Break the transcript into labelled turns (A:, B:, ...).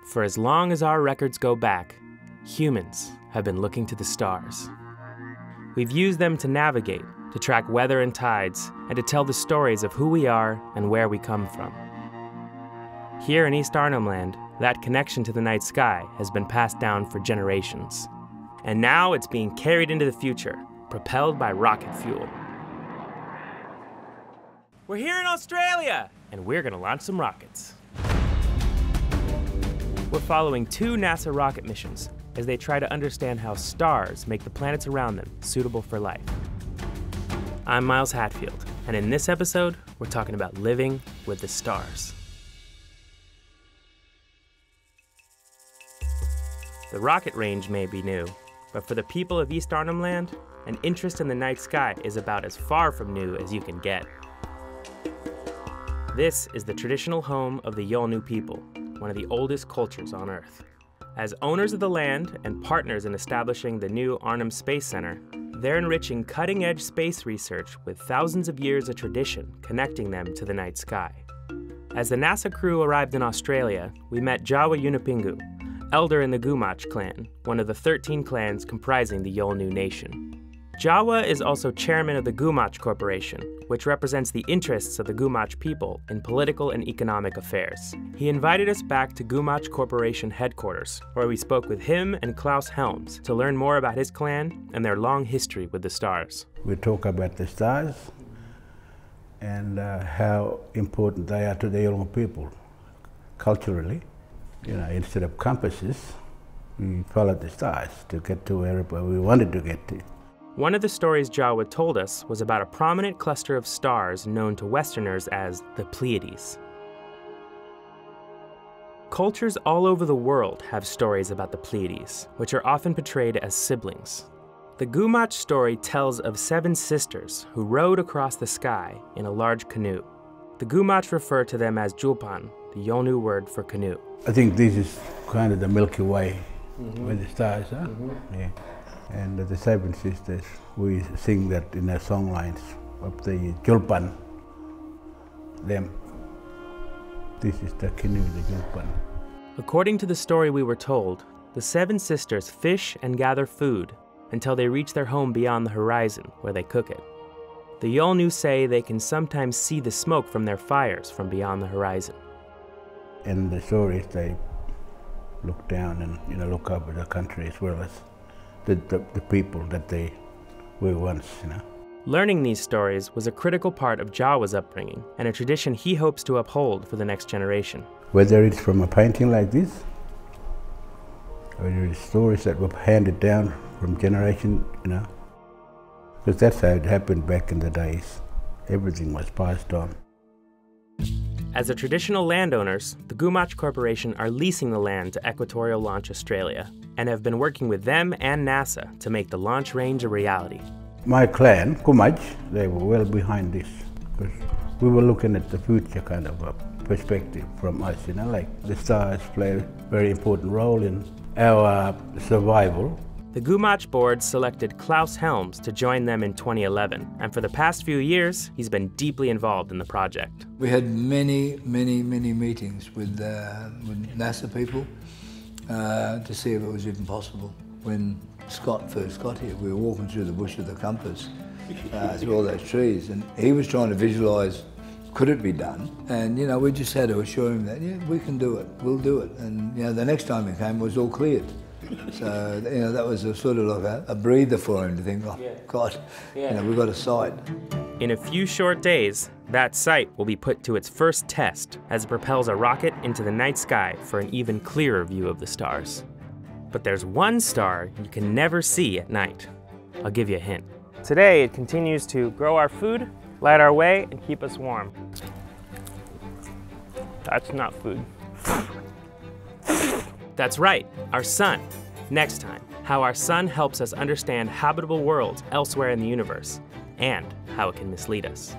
A: For as long as our records go back, humans have been looking to the stars. We've used them to navigate, to track weather and tides, and to tell the stories of who we are and where we come from. Here in East Arnhem Land, that connection to the night sky has been passed down for generations. And now it's being carried into the future, propelled by rocket fuel. We're here in Australia, and we're gonna launch some rockets. We're following 2 NASA rocket missions as they try to understand how stars make the planets around them suitable for life. I'm Miles Hatfield, and in this episode, we're talking about living with the stars. The rocket range may be new, but for the people of East Arnhem Land, an interest in the night sky is about as far from new as you can get. This is the traditional home of the Yolngu people, one of the oldest cultures on Earth. As owners of the land and partners in establishing the new Arnhem Space Center, they're enriching cutting-edge space research with thousands of years of tradition connecting them to the night sky. As the NASA crew arrived in Australia, we met Jawa Yunupingu, elder in the Gumatj clan, one of the 13 clans comprising the Yolngu nation. Jawa is also chairman of the Gumatj Corporation, which represents the interests of the Gumatj people in political and economic affairs. He invited us back to Gumatj Corporation headquarters, where we spoke with him and Klaus Helms to learn more about his clan and their long history with the stars.
B: We talk about the stars and how important they are to the Yolngu people culturally. You know, instead of compasses, we followed the stars to get to wherever we wanted to get to.
A: One of the stories Jawa told us was about a prominent cluster of stars known to Westerners as the Pleiades. Cultures all over the world have stories about the Pleiades, which are often portrayed as siblings. The Gumatj story tells of 7 sisters who rowed across the sky in a large canoe. The Gumatj refer to them as Julpan, the Yolngu word for canoe.
B: I think this is kind of the Milky Way, where the stars are. Yeah. And the 7 sisters, we sing that in our song lines of the Julpan, them. This is the canoe, the Julpan.
A: According to the story we were told, the 7 sisters fish and gather food until they reach their home beyond the horizon, where they cook it. The Yolngu say they can sometimes see the smoke from their fires from beyond the horizon.
B: In the stories, they look down and look up at the country as well as the people that they were once,
A: Learning these stories was a critical part of Jawa's upbringing and a tradition he hopes to uphold for the next generation.
B: Whether it's from a painting like this, or it's stories that were handed down from generation, because that's how it happened back in the days. Everything was passed on.
A: As the traditional landowners, the Gumatj Corporation are leasing the land to Equatorial Launch Australia and have been working with them and NASA to make the launch range a reality.
B: My clan, Gumatj, they were well behind this because we were looking at the future kind of a perspective from us, like the stars play a very important role in our survival.
A: The Gumatj board selected Klaus Helms to join them in 2011, and for the past few years, he's been deeply involved in the project.
C: We had many meetings with NASA people to see if it was even possible. When Scott first got here, we were walking through the bush of the compass, through all those trees, and he was trying to visualise, could it be done? And we just had to assure him that, yeah, we can do it, we'll do it. And the next time he came, it was all cleared. So, that was a sort of like a breather for him to think, oh, God, we've got a site.
A: In a few short days, that site will be put to its first test as it propels a rocket into the night sky for an even clearer view of the stars. But there's one star you can never see at night. I'll give you a hint. Today, it continues to grow our food, light our way, and keep us warm. That's not food. That's right, our sun. Next time, how our sun helps us understand habitable worlds elsewhere in the universe, and how it can mislead us.